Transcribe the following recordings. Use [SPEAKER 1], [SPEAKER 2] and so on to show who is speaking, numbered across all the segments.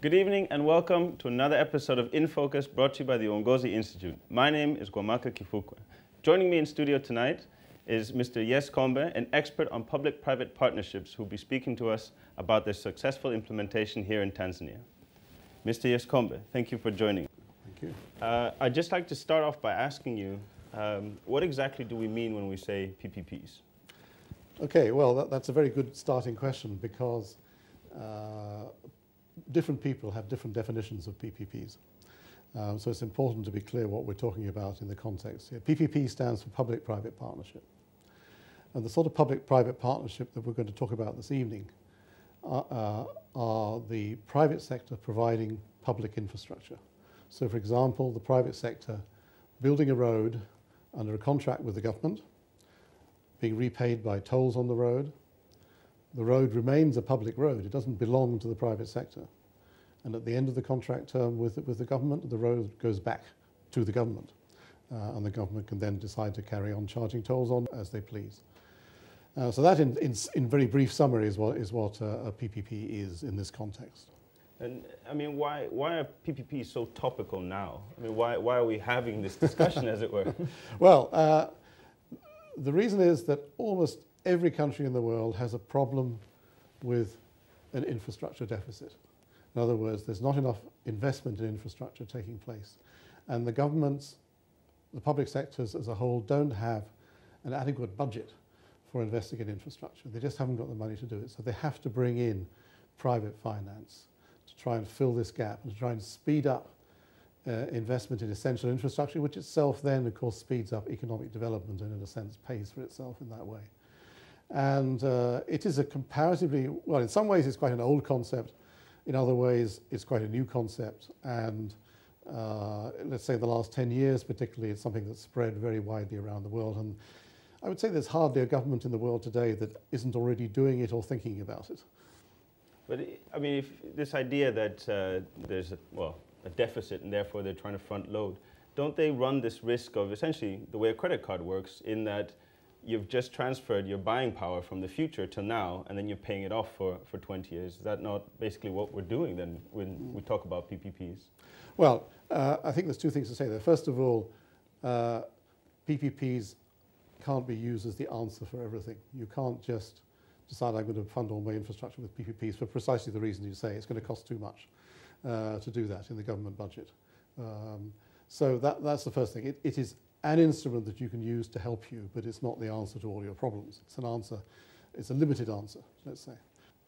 [SPEAKER 1] Good evening and welcome to another episode of In Focus brought to you by the UONGOZI Institute. My name is Gwamaka Kifukwe. Joining me in studio tonight is Mr. Yescombe, an expert on public-private partnerships who will be speaking to us about their successful implementation here in Tanzania. Mr. Yescombe, thank you for joining.
[SPEAKER 2] Thank you.
[SPEAKER 1] I'd just like to start off by asking you, what exactly do we mean when we say PPPs?
[SPEAKER 2] Okay, well, that's a very good starting question because different people have different definitions of PPPs. So it's important to be clear what we're talking about in the context here. PPP stands for public-private partnership. And the sort of public-private partnership that we're going to talk about this evening are the private sector providing public infrastructure. So for example, the private sector building a road under a contract with the government, being repaid by tolls on the road. The road remains a public road. It doesn't belong to the private sector. And at the end of the contract term with the government, the road goes back to the government. And the government can then decide to carry on charging tolls on as they please. So that in very brief summary is what a PPP is in this context.
[SPEAKER 1] And I mean, why are PPPs so topical now? I mean, why are we having this discussion, as it were?
[SPEAKER 2] Well, the reason is that almost every country in the world has a problem with an infrastructure deficit. In other words, there's not enough investment in infrastructure taking place. And the governments, the public sectors as a whole, don't have an adequate budget for investing in infrastructure. They just haven't got the money to do it. So they have to bring in private finance to try and fill this gap and to try and speed up investment in essential infrastructure, which itself then, of course, speeds up economic development and, in a sense, pays for itself in that way. And it is a comparatively, well, in some ways it's quite an old concept. In other ways, it's quite a new concept. And let's say the last 10 years, particularly, it's something that's spread very widely around the world. And I would say there's hardly a government in the world today that isn't already doing it or thinking about it.
[SPEAKER 1] But I mean, if this idea that there's a deficit and therefore they're trying to front load, don't they run this risk of essentially the way a credit card works in that you've just transferred your buying power from the future to now and then you're paying it off for 20 years? Is that not basically what we're doing then when we talk about PPPs? Well,
[SPEAKER 2] I think there's two things to say there. First of all, PPPs can't be used as the answer for everything. You can't just decide I'm going to fund all my infrastructure with PPPs for precisely the reason you say. It's going to cost too much to do that in the government budget. So that's the first thing. It is an instrument that you can use to help you, but it's not the answer to all your problems. It's an answer, it's a limited answer, let's say.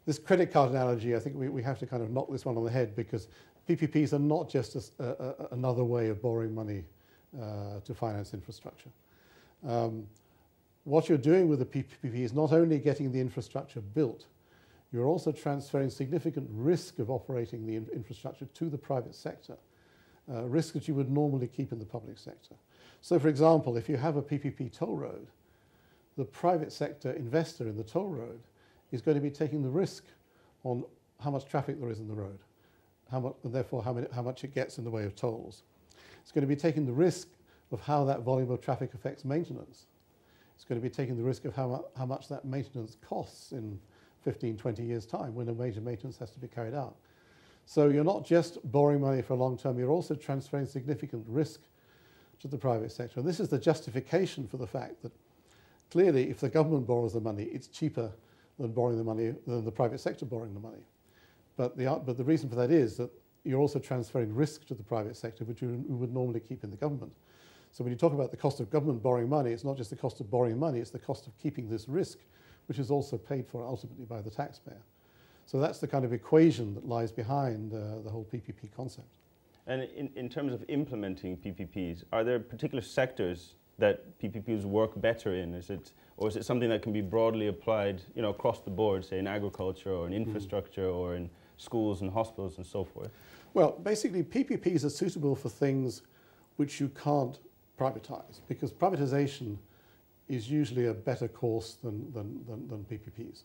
[SPEAKER 2] This credit card analogy, I think we have to kind of knock this one on the head because PPPs are not just another way of borrowing money to finance infrastructure. What you're doing with the PPP is not only getting the infrastructure built, you're also transferring significant risk of operating the infrastructure to the private sector, risk that you would normally keep in the public sector. So, for example, if you have a PPP toll road, the private sector investor in the toll road is going to be taking the risk on how much traffic there is in the road, and therefore how much it gets in the way of tolls. It's going to be taking the risk of how that volume of traffic affects maintenance. It's going to be taking the risk of how much that maintenance costs in 15, 20 years' time when a major maintenance has to be carried out. So you're not just borrowing money for a long term, you're also transferring significant risk to the private sector. And this is the justification for the fact that clearly if the government borrows the money, it's cheaper than borrowing the money, than the private sector borrowing the money. But the reason for that is that you're also transferring risk to the private sector, which you would normally keep in the government. So when you talk about the cost of government borrowing money, it's not just the cost of borrowing money, it's the cost of keeping this risk, which is also paid for ultimately by the taxpayer. So that's the kind of equation that lies behind the whole PPP concept.
[SPEAKER 1] And in terms of implementing PPPs, are there particular sectors that PPPs work better in? Or is it something that can be broadly applied, across the board, say in agriculture or in infrastructure or in schools and hospitals and so forth?
[SPEAKER 2] Well, basically PPPs are suitable for things which you can't privatize, because privatization is usually a better course than PPPs.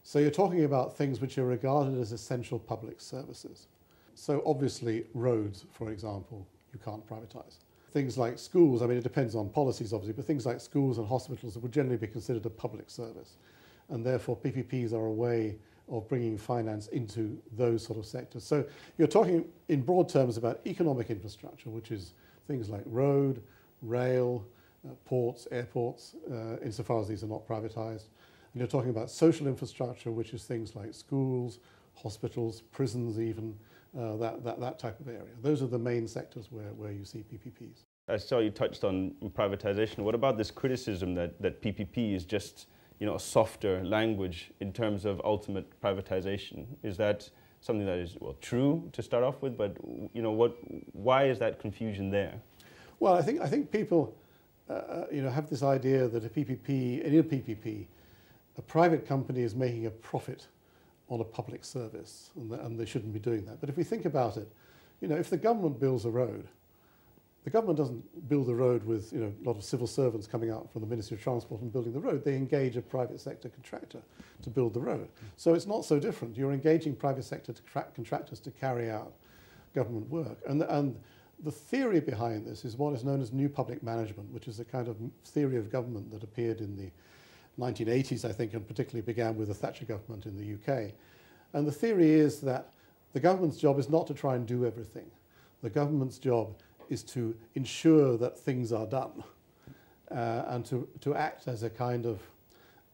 [SPEAKER 2] So you're talking about things which are regarded as essential public services. So obviously roads, for example, you can't privatize. Things like schools, I mean, it depends on policies obviously, but things like schools and hospitals would generally be considered a public service. And therefore PPPs are a way of bringing finance into those sort of sectors. So you're talking in broad terms about economic infrastructure, which is things like road, rail, ports, airports, insofar as these are not privatized. And you're talking about social infrastructure, which is things like schools, hospitals, prisons even, that type of area. Those are the main sectors where you see PPPs.
[SPEAKER 1] I saw you touched on privatization. What about this criticism that PPP is just, you know, a softer language in terms of ultimate privatization? Is that something that is, well, true to start off with, but, you know, why is that confusion there?
[SPEAKER 2] Well, I think people, you know, have this idea that in a PPP, a private company is making a profit on a public service, and they shouldn't be doing that. But if we think about it, you know, if the government builds a road, the government doesn't build the road with, you know, a lot of civil servants coming out from the Ministry of Transport and building the road. They engage a private sector contractor to build the road. So it's not so different. You're engaging private sector contractors to carry out government work. And the theory behind this is what is known as new public management, which is a kind of theory of government that appeared in the 1980s, I think, and particularly began with the Thatcher government in the UK. And the theory is that the government's job is not to try and do everything. The government's job is to ensure that things are done, and to act as a kind of,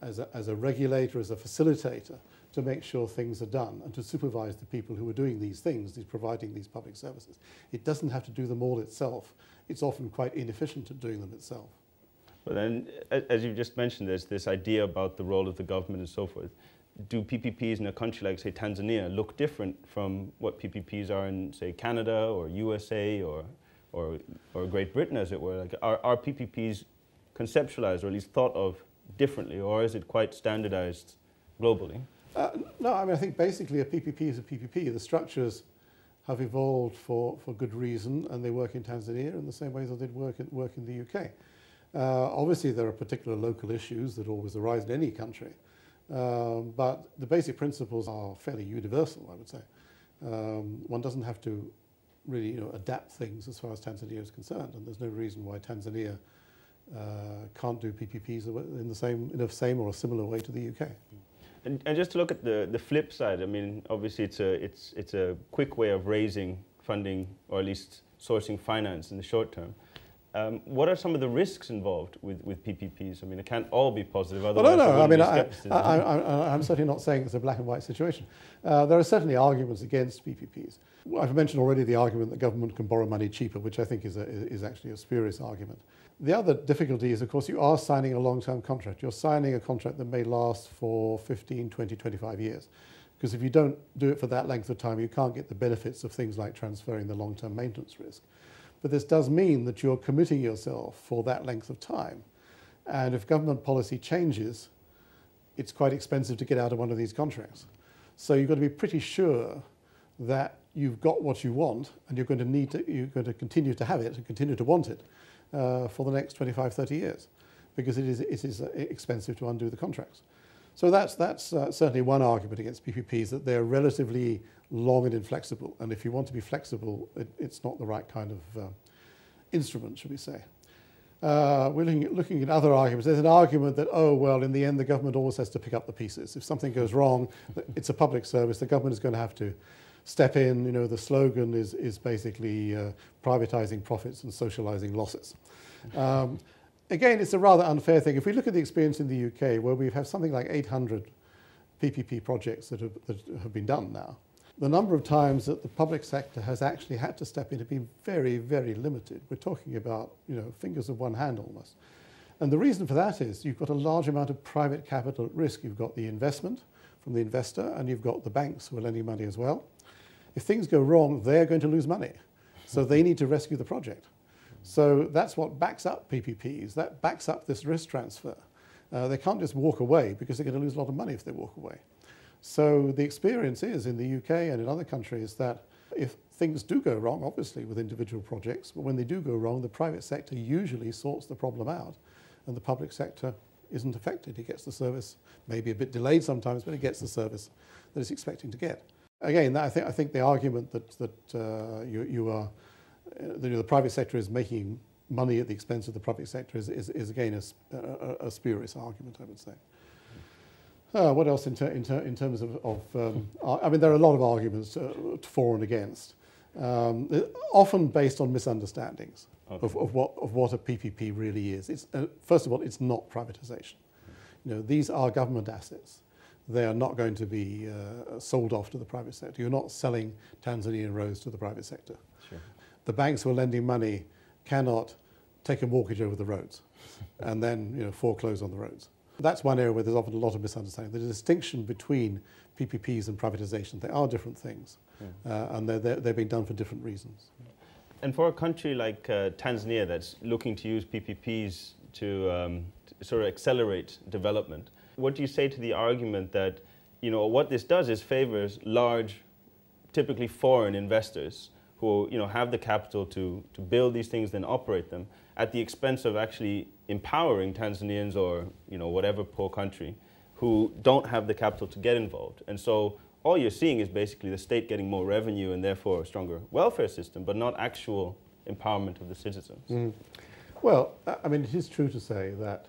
[SPEAKER 2] as a regulator, as a facilitator, to make sure things are done, and to supervise the people who are doing these things, providing these public services. It doesn't have to do them all itself. It's often quite inefficient at doing them itself.
[SPEAKER 1] But then, as you just mentioned, there's this idea about the role of the government and so forth. Do PPPs in a country like, say, Tanzania look different from what PPPs are in, say, Canada or USA or Great Britain, as it were? Like, are PPPs conceptualized or at least thought of differently, or is it quite standardized globally?
[SPEAKER 2] No, I mean, I think basically a PPP is a PPP. The structures have evolved for good reason, and they work in Tanzania in the same way that they'd work in the UK. Obviously, there are particular local issues that always arise in any country, but the basic principles are fairly universal, I would say. One doesn't have to really, you know, adapt things as far as Tanzania is concerned, and there's no reason why Tanzania can't do PPPs in the same or a similar way to the UK.
[SPEAKER 1] And just to look at the flip side, I mean, obviously it's a quick way of raising funding, or at least sourcing finance in the short term. What are some of the risks involved with PPPs? I mean, it can't all be positive. Otherwise,
[SPEAKER 2] well, no. I mean, I'm certainly not saying it's a black and white situation. There are certainly arguments against PPPs. I've mentioned already the argument that government can borrow money cheaper, which I think is actually a spurious argument. The other difficulty is, of course, you are signing a long-term contract. You're signing a contract that may last for 15, 20, 25 years. Because if you don't do it for that length of time, you can't get the benefits of things like transferring the long-term maintenance risk. But this does mean that you're committing yourself for that length of time. And if government policy changes, it's quite expensive to get out of one of these contracts. So you've got to be pretty sure that you've got what you want, and you're going to continue to have it and continue to want it for the next 25, 30 years, because it is expensive to undo the contracts. So that's certainly one argument against PPPs, that they're relatively long and inflexible. And if you want to be flexible, it's not the right kind of instrument, should we say. We're looking at other arguments. There's an argument that, oh, well, in the end, the government always has to pick up the pieces. If something goes wrong, it's a public service. The government is going to have to step in. You know, the slogan is basically privatizing profits and socializing losses. Again, it's a rather unfair thing. If we look at the experience in the UK, where we have something like 800 PPP projects that have been done now, the number of times that the public sector has actually had to step in have been very, very limited. We're talking about, you know, fingers of one hand almost. And the reason for that is you've got a large amount of private capital at risk. You've got the investment from the investor, and you've got the banks who are lending money as well. If things go wrong, they're going to lose money. So they need to rescue the project. So that's what backs up PPPs. That backs up this risk transfer. They can't just walk away, because they're going to lose a lot of money if they walk away. So the experience is in the UK and in other countries that if things do go wrong, obviously with individual projects, but when they do go wrong, the private sector usually sorts the problem out, and the public sector isn't affected. It gets the service, maybe a bit delayed sometimes, but it gets the service that it's expecting to get. Again, I think the argument that the private sector is making money at the expense of the public sector is again a spurious argument, I would say. What else in terms of I mean, there are a lot of arguments for and against, often based on misunderstandings of what a PPP really is. It's, first of all, it's not privatization. You know, these are government assets. They are not going to be sold off to the private sector. You're not selling Tanzanian roads to the private sector.
[SPEAKER 1] Sure.
[SPEAKER 2] The banks who are lending money cannot take a mortgage over the roads and then, you know, foreclose on the roads. That's one area where there's often a lot of misunderstanding. The distinction between PPPs and privatization, they are different things, and they're being done for different reasons.
[SPEAKER 1] And for a country like Tanzania that's looking to use PPPs to sort of accelerate development, what do you say to the argument that, you know, what this does is favors large, typically foreign investors who, you know, have the capital to build these things, then operate them, at the expense of actually empowering Tanzanians or, you know, whatever poor country who don't have the capital to get involved. And so all you're seeing is basically the state getting more revenue and therefore a stronger welfare system, but not actual empowerment of the citizens.
[SPEAKER 2] Mm. Well, I mean, it is true to say that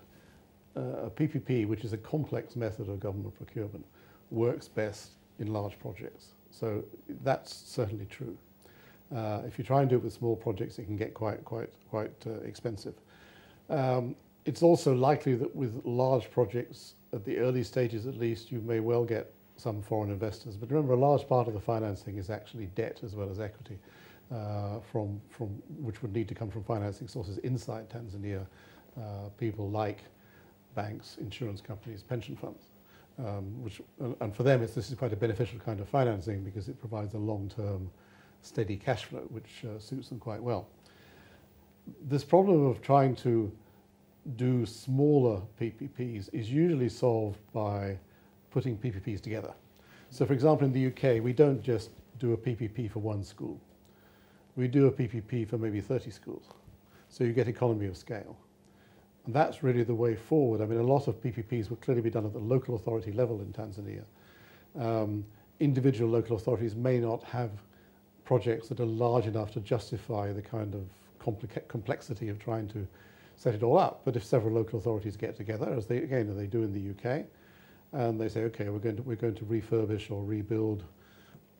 [SPEAKER 2] a PPP, which is a complex method of government procurement, works best in large projects. So that's certainly true. If you try and do it with small projects, it can get quite expensive. It's also likely that with large projects, at the early stages at least, you may well get some foreign investors. But remember, a large part of the financing is actually debt as well as equity, which would need to come from financing sources inside Tanzania, people like banks, insurance companies, pension funds. And for them, this is quite a beneficial kind of financing because it provides a long-term steady cash flow, which suits them quite well. This problem of trying to do smaller PPPs is usually solved by putting PPPs together. So for example, in the UK, we don't just do a PPP for one school. We do a PPP for maybe 30 schools. So you get economy of scale. And that's really the way forward. I mean, a lot of PPPs will clearly be done at the local authority level in Tanzania. Individual local authorities may not have projects that are large enough to justify the kind of complexity of trying to set it all up. But if several local authorities get together, as they do in the UK, and they say, okay, we're going to refurbish or rebuild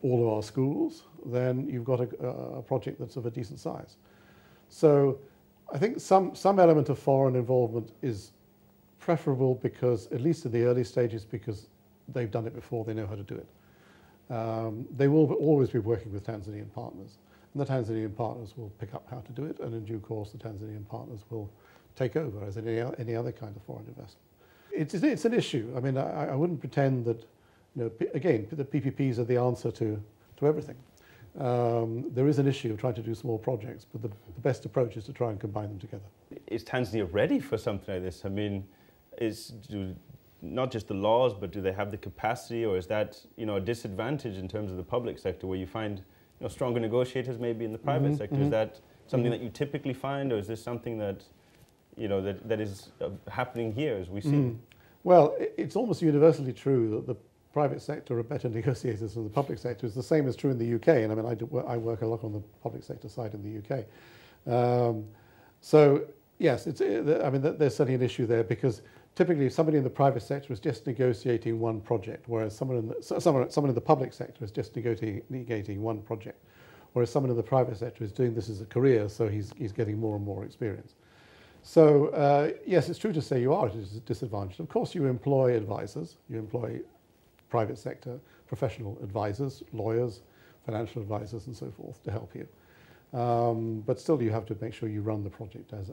[SPEAKER 2] all of our schools, then you've got a project that's of a decent size. So I think some element of foreign involvement is preferable because, at least in the early stages, because they've done it before, they know how to do it. They will always be working with Tanzanian partners, and the Tanzanian partners will pick up how to do it, and in due course the Tanzanian partners will take over as any other kind of foreign investment. It's an issue. I mean, I wouldn't pretend that, you know, again, the PPPs are the answer to everything. There is an issue of trying to do small projects, but the best approach is to try and combine them together.
[SPEAKER 1] Is Tanzania ready for something like this? I mean, not just the laws, but do they have the capacity, or is that, you know, a disadvantage in terms of the public sector, where you find, you know, stronger negotiators maybe in the private sector? Is that something that you typically find, or is this something that, you know, that is happening here as we see?
[SPEAKER 2] Well, it's almost universally true that the private sector are better negotiators than the public sector. It's the same as true in the UK, and I mean, I work a lot on the public sector side in the UK. So yes, I mean, there's certainly an issue there, because typically somebody in the private sector is just negotiating one project, whereas someone in the public sector is just negotiating one project, whereas someone in the private sector is doing this as a career, so he's getting more and more experience. So yes, it's true to say you are at a disadvantage. Of course, you employ advisors, you employ private sector professional advisors, lawyers, financial advisors, and so forth to help you. But still, you have to make sure you run the project as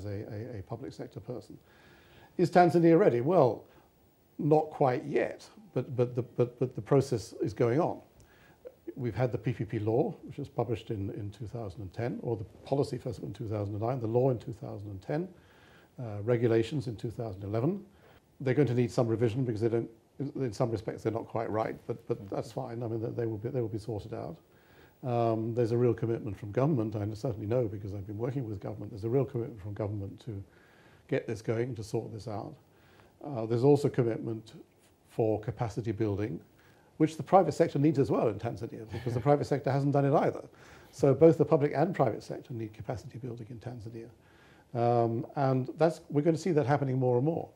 [SPEAKER 2] a public sector person. Is Tanzania ready? Well, not quite yet, but the process is going on. We've had the PPP law, which was published in 2010, or the policy first in 2009, the law in 2010, regulations in 2011. They're going to need some revision because they don't, in some respects, they're not quite right, but that's fine. I mean, they will be sorted out. There's a real commitment from government. I certainly know, because I've been working with government. There's a real commitment from government to get this going, to sort this out. There's also commitment for capacity building, which the private sector needs as well in Tanzania, because the private sector hasn't done it either. So both the public and private sector need capacity building in Tanzania. And we're going to see that happening more and more,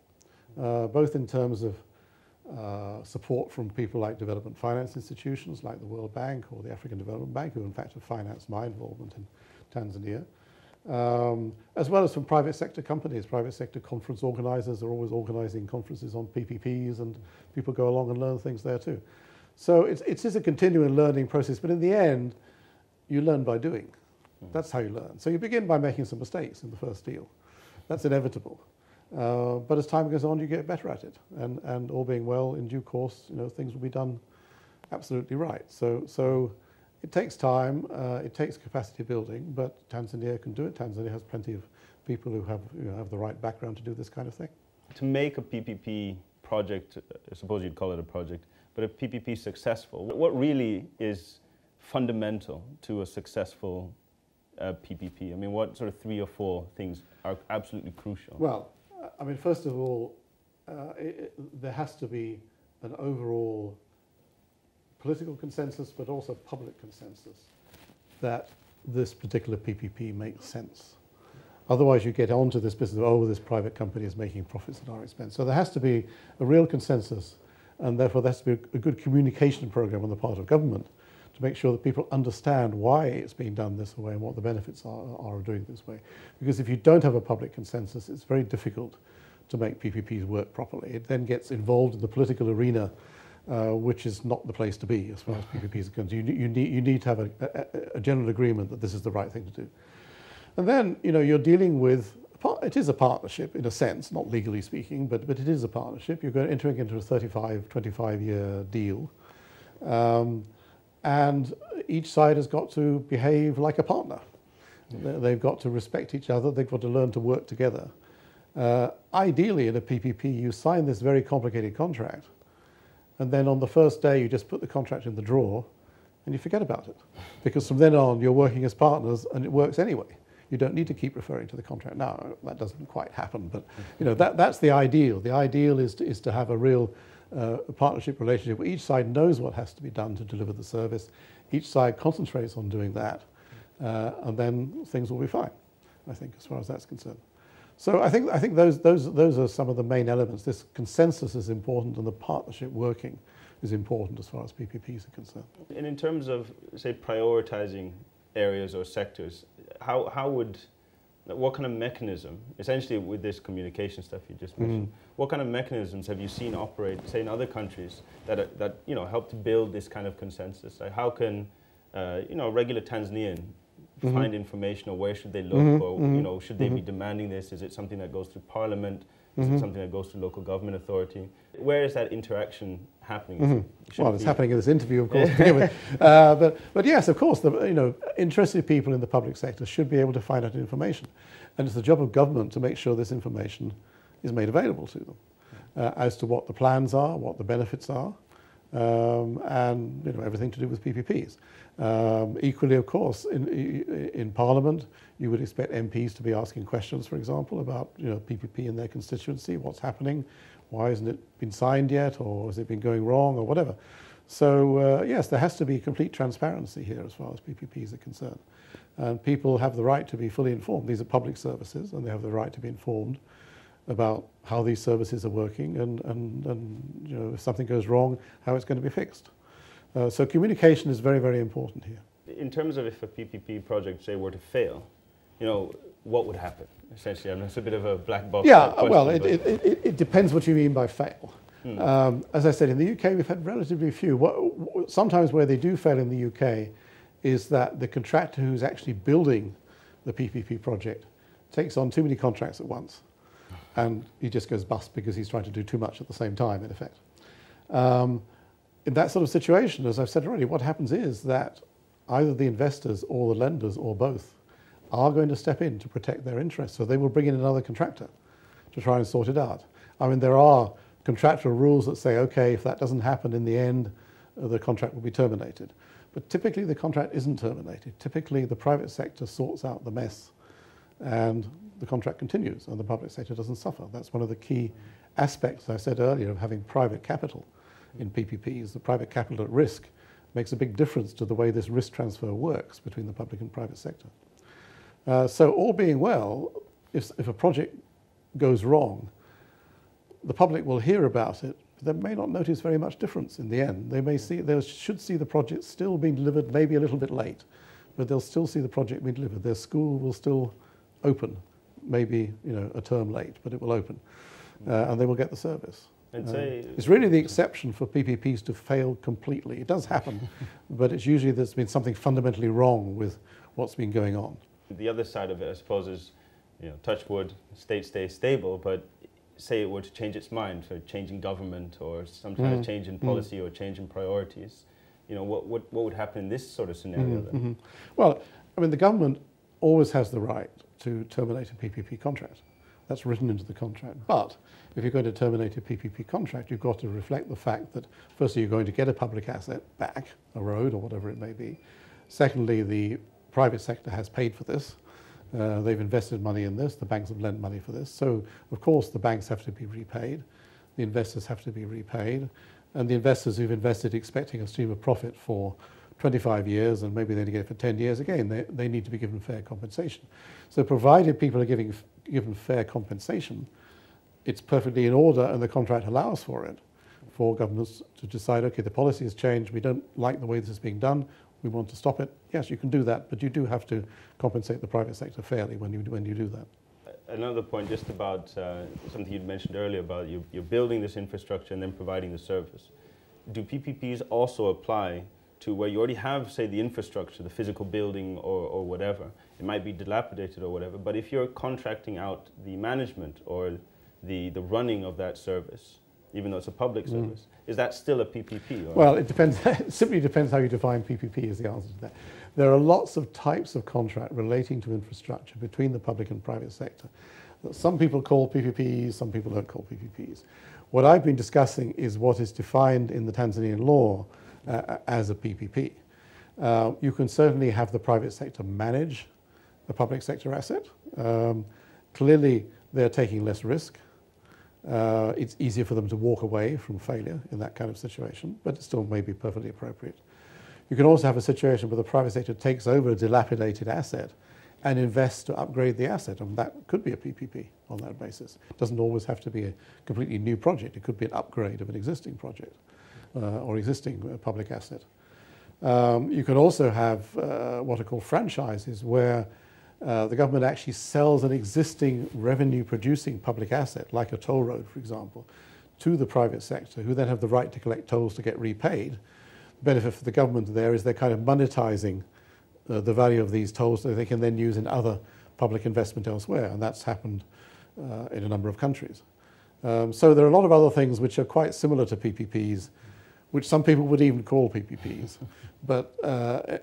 [SPEAKER 2] both in terms of support from people like development finance institutions like the World Bank or the African Development Bank, who in fact have financed my involvement in Tanzania, as well as from private sector companies. Private sector conference organizers are always organizing conferences on PPPs, and people go along and learn things there too. So it is a continuing learning process, but in the end, you learn by doing. That's how you learn. So you begin by making some mistakes in the first deal. That's inevitable. But as time goes on, you get better at it. And all being well, in due course, things will be done absolutely right. So it takes time, it takes capacity building, but Tanzania can do it. Tanzania has plenty of people who have the right background to do this kind of thing.
[SPEAKER 1] To make a PPP project, I suppose you'd call it a project, but a PPP successful, what really is fundamental to a successful PPP? I mean, what sort of 3 or 4 things are absolutely crucial?
[SPEAKER 2] Well, I mean, first of all, there has to be an overall political consensus, but also public consensus that this particular PPP makes sense. Otherwise, you get onto this business of, oh, this private company is making profits at our expense. So there has to be a real consensus, and therefore there has to be a good communication program on the part of government to make sure that people understand why it's being done this way and what the benefits are of doing it this way. Because if you don't have a public consensus, it's very difficult to make PPPs work properly. It then gets involved in the political arena, which is not the place to be as far as PPPs are concerned. You need to have a general agreement that this is the right thing to do. And then, you're dealing with, it is a partnership in a sense, not legally speaking, but it is a partnership. You're entering into a 25-year deal. And each side has got to behave like a partner. They've got to respect each other. They've got to learn to work together. Ideally, in a PPP, you sign this very complicated contract, and then on the first day, you just put the contract in the drawer, and you forget about it. Because from then on, you're working as partners, and it works anyway. You don't need to keep referring to the contract. Now, that doesn't quite happen, but that's the ideal. The ideal is to have a real partnership relationship where each side knows what has to be done to deliver the service. Each side concentrates on doing that, and then things will be fine, I think, as far as that's concerned. So I think those are some of the main elements. This consensus is important, and the partnership working is important as far as PPPs are concerned.
[SPEAKER 1] And in terms of, say, prioritizing areas or sectors, what kind of mechanism, essentially with this communication stuff you just mentioned, what kind of mechanisms have you seen operate, say, in other countries that help to build this kind of consensus? Like how can a regular Tanzanian find information, or where should they look, or should they be demanding this? Is it something that goes through Parliament? Is it something that goes to local government authority? Where is that interaction happening?
[SPEAKER 2] Well, it's happening in this interview, of course, to begin with. But yes, of course, interested people in the public sector should be able to find out information. And it's the job of government to make sure this information is made available to them as to what the plans are, what the benefits are, and everything to do with PPPs. Equally, of course, in Parliament, you would expect MPs to be asking questions, for example, about PPP in their constituency, what's happening, why hasn't it been signed yet, or has it been going wrong, or whatever. So yes, there has to be complete transparency here as far as PPPs are concerned. And people have the right to be fully informed. These are public services, and they have the right to be informed about how these services are working, and if something goes wrong, how it's going to be fixed. So communication is very, very important here. In
[SPEAKER 1] terms of if a PPP project, say, were to fail, what would happen? Essentially, I mean, it's a bit of a black box.
[SPEAKER 2] Yeah, well, it depends what you mean by fail. As I said, in the UK, we've had relatively few. Sometimes where they do fail in the UK is that the contractor who's actually building the PPP project takes on too many contracts at once, and he just goes bust because he's trying to do too much at the same time, in effect. In that sort of situation, as I've said already, what happens is that either the investors or the lenders or both are going to step in to protect their interests. So they will bring in another contractor to try and sort it out. I mean, there are contractual rules that say, okay, if that doesn't happen in the end, the contract will be terminated. But typically the contract isn't terminated. Typically the private sector sorts out the mess and the contract continues and the public sector doesn't suffer. That's one of the key aspects I said earlier of having private capital in PPPs. The private capital at risk makes a big difference to the way this risk transfer works between the public and private sector. So all being well, if a project goes wrong, the public will hear about it They may not notice very much difference in the end. They should see the project still being delivered, maybe a little bit late, but they'll still see the project being delivered. Their school will still open, maybe a term late, but it will open, and they will get the service. It's really the exception for PPPs to fail completely. It does happen, but it's usually there's been something fundamentally wrong with what's been going on.
[SPEAKER 1] The other side of it, I suppose, is, touch wood, state stays stable, but say it were to change its mind, for changing government or some kind of change in policy or change in priorities, what would happen in this sort of scenario then?
[SPEAKER 2] Well, I mean, the government always has the right to terminate a PPP contract. That's written into the contract. But if you're going to terminate a PPP contract, you've got to reflect the fact that, firstly, you're going to get a public asset back, a road or whatever it may be. Secondly, the private sector has paid for this. They've invested money in this. The banks have lent money for this. So, of course, the banks have to be repaid. The investors have to be repaid. And the investors who've invested expecting a stream of profit for 25 years, and maybe they only get it for 10 years, again, they need to be given fair compensation. So provided people are given fair compensation, it's perfectly in order, and the contract allows for it, for governments to decide, okay, the policy has changed, we don't like the way this is being done, we want to stop it. Yes, you can do that, but you do have to compensate the private sector fairly when you do that.
[SPEAKER 1] Another point just about something you'd mentioned earlier about you're building this infrastructure and then providing the service. Do PPPs also apply to where you already have, say, the infrastructure, the physical building or whatever? It might be dilapidated or whatever, but if you're contracting out the management or the running of that service, even though it's a public service, is that still a PPP? Or?
[SPEAKER 2] Well, it depends. It simply depends how you define PPP is the answer to that. There are lots of types of contract relating to infrastructure between the public and private sector. Some people call PPPs, some people don't call PPPs. What I've been discussing is what is defined in the Tanzanian law as a PPP. You can certainly have the private sector manage a public sector asset. Clearly, they're taking less risk. It's easier for them to walk away from failure in that kind of situation, but it still may be perfectly appropriate. You can also have a situation where the private sector takes over a dilapidated asset and invests to upgrade the asset, and that could be a PPP on that basis. It doesn't always have to be a completely new project. It could be an upgrade of an existing project or existing public asset. You can also have what are called franchises, where the government actually sells an existing revenue-producing public asset, like a toll road, for example, to the private sector, who then have the right to collect tolls to get repaid. The benefit for the government there is they're kind of monetizing the value of these tolls that they can then use in other public investment elsewhere, and that's happened in a number of countries. So there are a lot of other things which are quite similar to PPPs, which some people would even call PPPs. But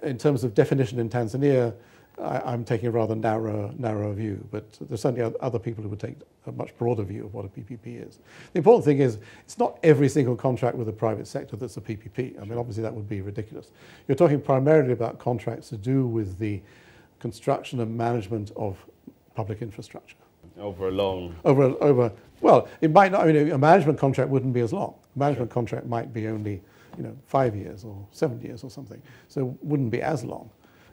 [SPEAKER 2] in terms of definition in Tanzania, I'm taking a rather narrow view, but there's certainly other people who would take a much broader view of what a PPP is. The important thing is, it's not every single contract with the private sector that's a PPP. I mean, obviously that would be ridiculous. You're talking primarily about contracts to do with the construction and management of public infrastructure.
[SPEAKER 1] Over a long...
[SPEAKER 2] Well, it might not, I mean, a management contract wouldn't be as long. A management contract might be only, 5 years or 7 years or something, so it wouldn't be as long.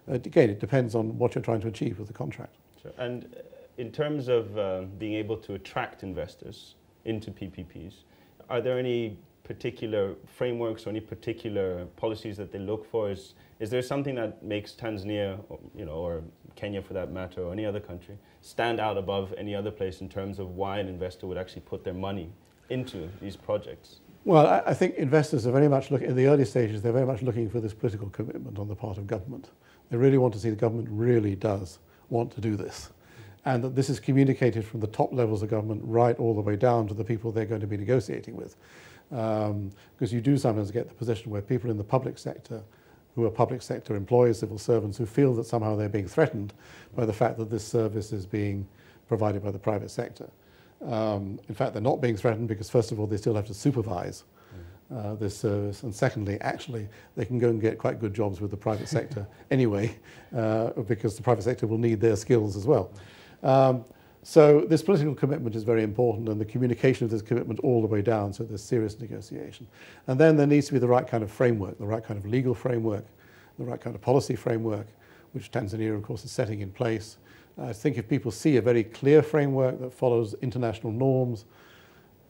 [SPEAKER 2] Again, it depends on what you're trying to achieve with the contract.
[SPEAKER 1] Sure. And in terms of being able to attract investors into PPPs, are there any particular frameworks or any particular policies that they look for? Is there something that makes Tanzania, or Kenya for that matter, or any other country, stand out above any other place in terms of why an investor would actually put their money into these projects?
[SPEAKER 2] Well, I think investors are very much looking, in the early stages, they're very much looking for this political commitment on the part of government. They really want to see the government really does want to do this, and that this is communicated from the top levels of government right all the way down to the people they're going to be negotiating with. Because you do sometimes get the position where people in the public sector, who are public sector employees, civil servants, who feel that somehow they're being threatened by the fact that this service is being provided by the private sector. In fact, they're not being threatened because, first of all, they still have to supervise this service, and secondly, actually, they can go and get quite good jobs with the private sector anyway, because the private sector will need their skills as well. So this political commitment is very important, and the communication of this commitment all the way down, so there's serious negotiation. And then there needs to be the right kind of framework, the right kind of legal framework, the right kind of policy framework, which Tanzania, of course, is setting in place. I think if people see a very clear framework that follows international norms,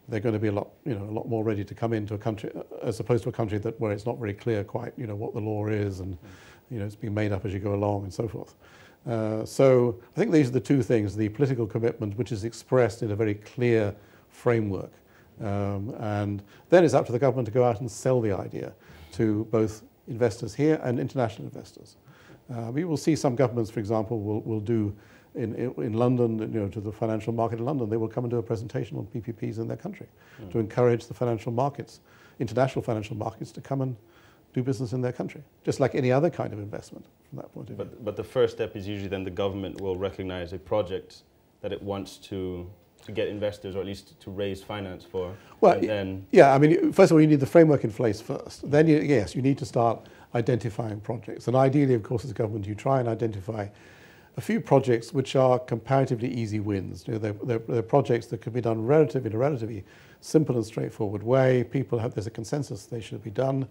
[SPEAKER 2] they're going to be a lot more ready to come into a country as opposed to a country where it's not very clear quite, what the law is, and it's being made up as you go along and so forth. So I think these are the two things: the political commitment, which is expressed in a very clear framework, and then it's up to the government to go out and sell the idea to both investors here and international investors. We will see some governments, for example, will do in London, to the financial market in London, they will come and do a presentation on PPPs in their country to encourage the financial markets, international financial markets, to come and do business in their country, just like any other kind of investment from that point of view.
[SPEAKER 1] But the first step is usually then the government will recognize a project that it wants to get investors, or at least to raise finance for.
[SPEAKER 2] Well,
[SPEAKER 1] and then
[SPEAKER 2] yeah, I mean, first of all, you need the framework in place first. Then, yes, you need to start identifying projects. And ideally, of course, as a government, you try and identify a few projects which are comparatively easy wins. They're projects that can be done in a relatively simple and straightforward way. There's a consensus they should be done.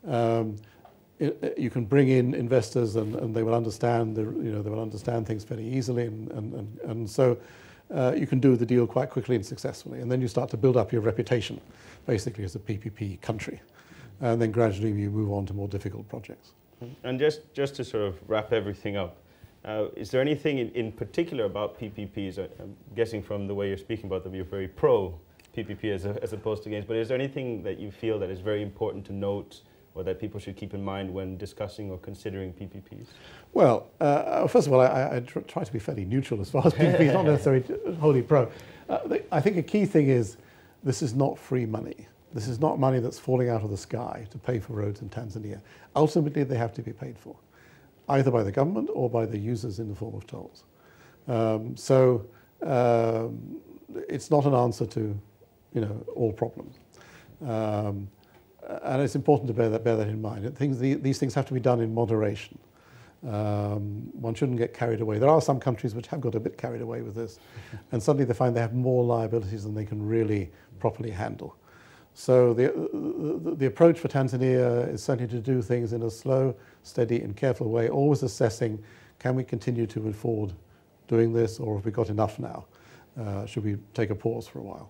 [SPEAKER 2] You can bring in investors, and they will understand they will understand things very easily, and so you can do the deal quite quickly and successfully. And then you start to build up your reputation, basically, as a PPP country, and then gradually you move on to more difficult projects.
[SPEAKER 1] And just to sort of wrap everything up, is there anything in particular about PPPs? I'm guessing from the way you're speaking about them, you're very pro PPP as opposed to against, but is there anything that you feel that is very important to note, or that people should keep in mind when discussing or considering PPPs? Well,
[SPEAKER 2] first of all, I try to be fairly neutral as far as PPPs, not necessarily wholly pro. I think a key thing is this is not free money. This is not money that's falling out of the sky to pay for roads in Tanzania. Ultimately, they have to be paid for, either by the government or by the users in the form of tolls. It's not an answer to, all problems. And it's important to bear that in mind. These things have to be done in moderation. One shouldn't get carried away. There are some countries which have got a bit carried away with this, and suddenly they find they have more liabilities than they can really properly handle. So the approach for Tanzania is certainly to do things in a slow, steady and careful way, always assessing, can we continue to afford doing this, or have we got enough now? Should we take a pause for a while?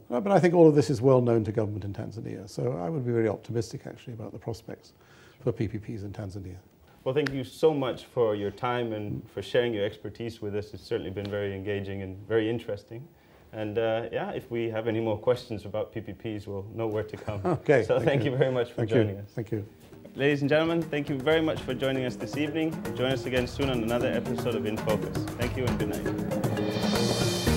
[SPEAKER 2] But I think all of this is well known to government in Tanzania, so I would be very optimistic actually about the prospects for PPPs in Tanzania.
[SPEAKER 1] Well, thank you so much for your time and for sharing your expertise with us. It's certainly been very engaging and very interesting. And yeah, if we have any more questions about PPPs, we'll know where to come.
[SPEAKER 2] Okay.
[SPEAKER 1] So thank you very much for joining us.
[SPEAKER 2] Thank you.
[SPEAKER 1] Ladies and gentlemen, thank you very much for joining us this evening. Join us again soon on another episode of In Focus. Thank you and good night.